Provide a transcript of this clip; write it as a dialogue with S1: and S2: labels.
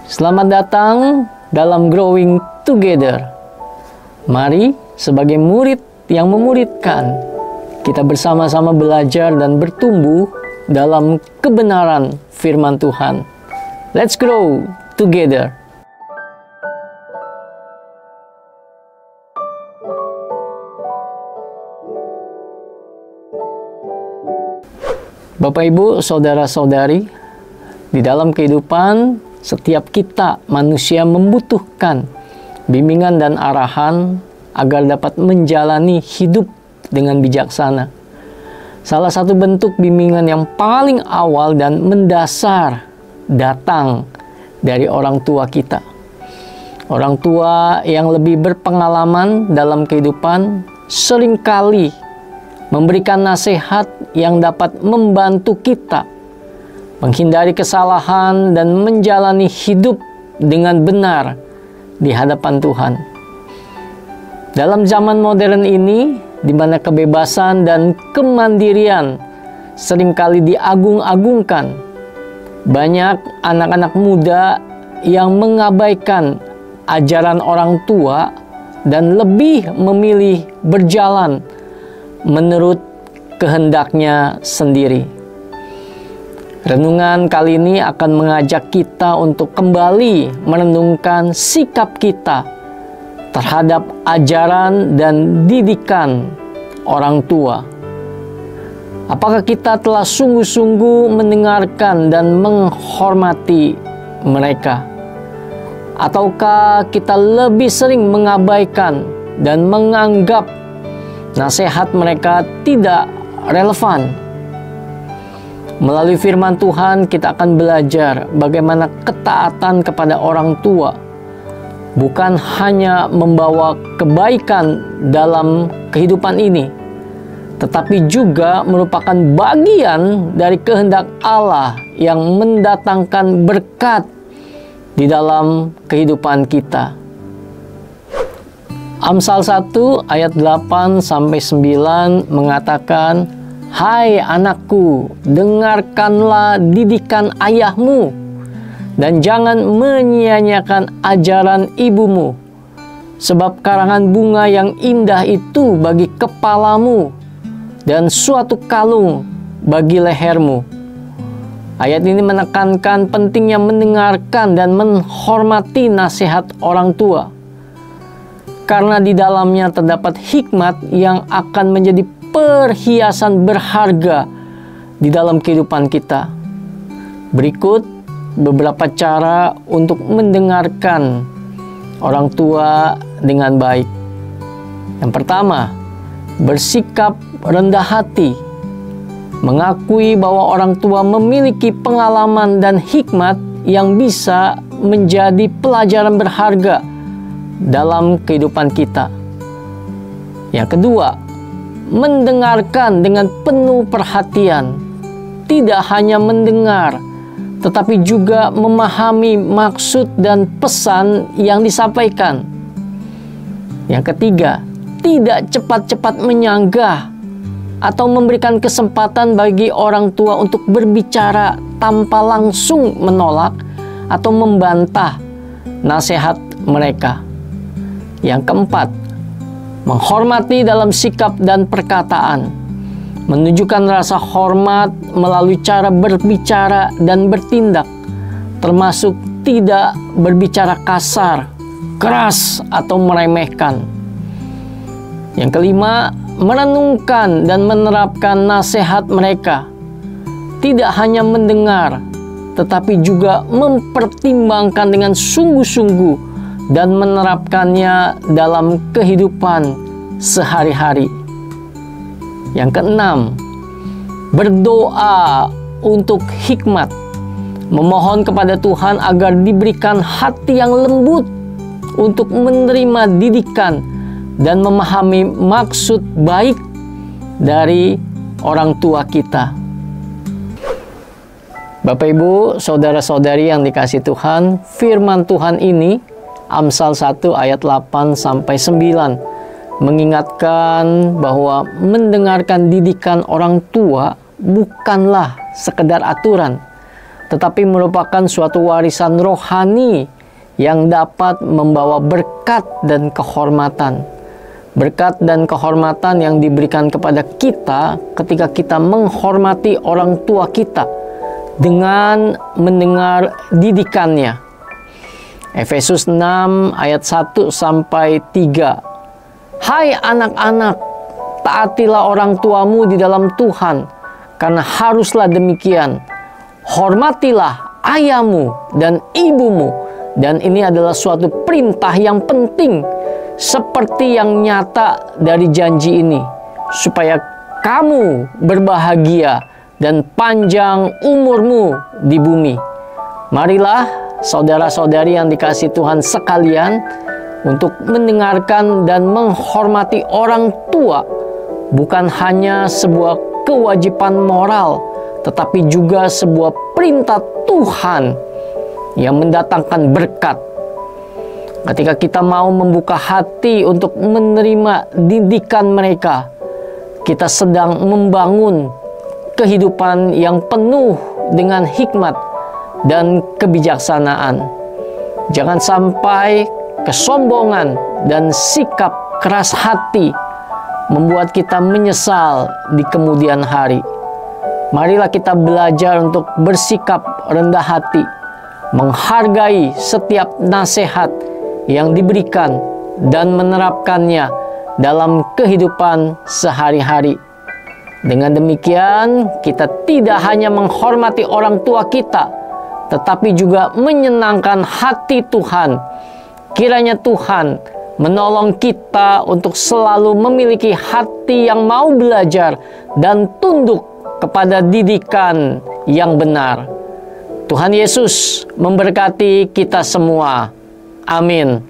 S1: Selamat datang dalam Growing Together. Mari sebagai murid yang memuridkan, kita bersama-sama belajar dan bertumbuh dalam kebenaran firman Tuhan. Let's grow together. Bapak, Ibu, saudara-saudari, di dalam kehidupan setiap kita manusia membutuhkan bimbingan dan arahan agar dapat menjalani hidup dengan bijaksana. Salah satu bentuk bimbingan yang paling awal dan mendasar datang dari orang tua kita. Orang tua yang lebih berpengalaman dalam kehidupan seringkali memberikan nasihat yang dapat membantu kita menghindari kesalahan dan menjalani hidup dengan benar di hadapan Tuhan. Dalam zaman modern ini, di mana kebebasan dan kemandirian seringkali diagung-agungkan, banyak anak-anak muda yang mengabaikan ajaran orang tua dan lebih memilih berjalan menurut kehendaknya sendiri. Renungan kali ini akan mengajak kita untuk kembali merenungkan sikap kita terhadap ajaran dan didikan orang tua. Apakah kita telah sungguh-sungguh mendengarkan dan menghormati mereka? Ataukah kita lebih sering mengabaikan dan menganggap nasihat mereka tidak relevan? Melalui firman Tuhan, kita akan belajar bagaimana ketaatan kepada orang tua bukan hanya membawa kebaikan dalam kehidupan ini, tetapi juga merupakan bagian dari kehendak Allah yang mendatangkan berkat di dalam kehidupan kita. Amsal 1 ayat 8-9 mengatakan, "Hai anakku, dengarkanlah didikan ayahmu, dan jangan menyia-nyiakan ajaran ibumu. Sebab karangan bunga yang indah itu bagi kepalamu, dan suatu kalung bagi lehermu." Ayat ini menekankan pentingnya mendengarkan dan menghormati nasihat orang tua, karena di dalamnya terdapat hikmat yang akan menjadi perhiasan berharga di dalam kehidupan kita. Berikut beberapa cara untuk mendengarkan orang tua dengan baik. Yang pertama, bersikap rendah hati. Mengakui bahwa orang tua memiliki pengalaman dan hikmat yang bisa menjadi pelajaran berharga dalam kehidupan kita. Yang kedua, mendengarkan dengan penuh perhatian. Tidak hanya mendengar, tetapi juga memahami maksud dan pesan yang disampaikan. Yang ketiga, tidak cepat-cepat menyanggah atau memberikan kesempatan bagi orang tua untuk berbicara tanpa langsung menolak atau membantah nasihat mereka. Yang keempat, menghormati dalam sikap dan perkataan. Menunjukkan rasa hormat melalui cara berbicara dan bertindak, termasuk tidak berbicara kasar, keras, atau meremehkan. Yang kelima, merenungkan dan menerapkan nasihat mereka. Tidak hanya mendengar, tetapi juga mempertimbangkan dengan sungguh-sungguh dan menerapkannya dalam kehidupan sehari-hari. Yang keenam, berdoa untuk hikmat. Memohon kepada Tuhan agar diberikan hati yang lembut untuk menerima didikan dan memahami maksud baik dari orang tua kita. Bapak, Ibu, saudara-saudari yang dikasihi Tuhan, firman Tuhan ini Amsal 1 ayat 8-9 mengingatkan bahwa mendengarkan didikan orang tua bukanlah sekedar aturan, tetapi merupakan suatu warisan rohani yang dapat membawa berkat dan kehormatan. Berkat dan kehormatan yang diberikan kepada kita ketika kita menghormati orang tua kita dengan mendengar didikannya. Efesus 6 ayat 1 sampai 3. Hai anak-anak, taatilah orang tuamu di dalam Tuhan, karena haruslah demikian. Hormatilah ayahmu dan ibumu, dan ini adalah suatu perintah yang penting, seperti yang nyata dari janji ini, supaya kamu berbahagia dan panjang umurmu di bumi. Marilah saudara-saudari yang dikasihi Tuhan sekalian, untuk mendengarkan dan menghormati orang tua bukan hanya sebuah kewajiban moral, tetapi juga sebuah perintah Tuhan yang mendatangkan berkat. Ketika kita mau membuka hati untuk menerima didikan mereka, kita sedang membangun kehidupan yang penuh dengan hikmat dan kebijaksanaan. Jangan sampai kesombongan dan sikap keras hati membuat kita menyesal di kemudian hari. Marilah kita belajar untuk bersikap rendah hati, menghargai setiap nasihat yang diberikan dan menerapkannya dalam kehidupan sehari-hari. Dengan demikian, kita tidak hanya menghormati orang tua kita, tetapi juga menyenangkan hati Tuhan. Kiranya Tuhan menolong kita untuk selalu memiliki hati yang mau belajar dan tunduk kepada didikan yang benar. Tuhan Yesus memberkati kita semua. Amin.